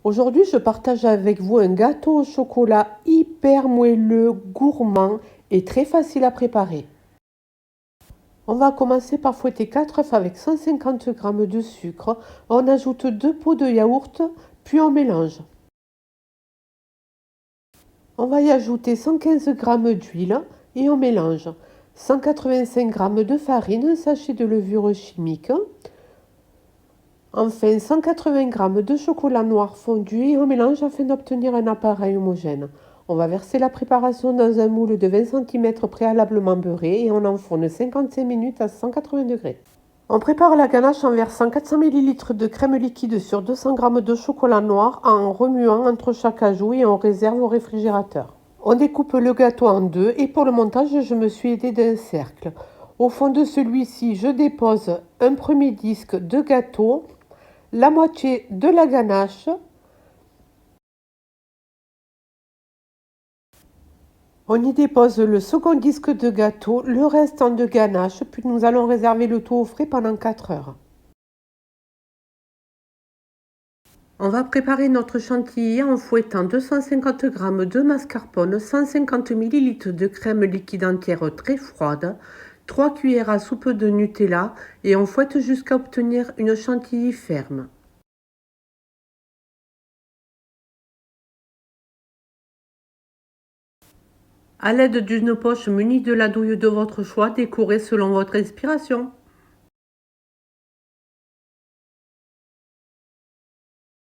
Aujourd'hui, je partage avec vous un gâteau au chocolat hyper moelleux, gourmand et très facile à préparer. On va commencer par fouetter 4 œufs avec 150 g de sucre. On ajoute 2 pots de yaourt, puis on mélange. On va y ajouter 115 g d'huile et on mélange. 185 g de farine, un sachet de levure chimique. Enfin, 180 g de chocolat noir fondu et on mélange afin d'obtenir un appareil homogène. On va verser la préparation dans un moule de 20 cm préalablement beurré et on enfourne 55 minutes à 180 degrés. On prépare la ganache en versant 400 ml de crème liquide sur 200 g de chocolat noir en remuant entre chaque ajout et on réserve au réfrigérateur. On découpe le gâteau en deux et pour le montage, je me suis aidée d'un cercle. Au fond de celui-ci, je dépose un premier disque de gâteau, la moitié de la ganache. On y dépose le second disque de gâteau, le restant de ganache, puis nous allons réserver le tout au frais pendant 4 heures. On va préparer notre chantilly en fouettant 250 g de mascarpone, 150 ml de crème liquide entière très froide, 3 cuillères à soupe de Nutella et on fouette jusqu'à obtenir une chantilly ferme. À l'aide d'une poche munie de la douille de votre choix, décorez selon votre inspiration.